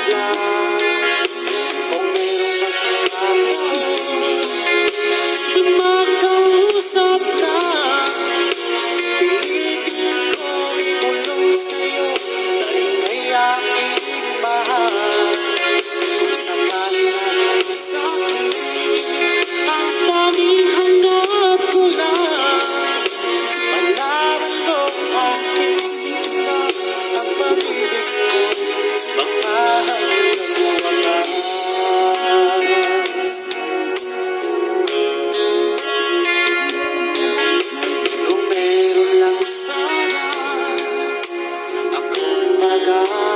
lang. Kung mayroong pagkakataon na makausap ka, pilitin ko ibulong sa'yo dahil may aking mahal. Kung sakali natin sa'kin, ang tanging hangad ko lang, malaman mo ang tisimba ang pag-ibig ko, baka hanggang wakas. Kung meron lang sana akong magagawa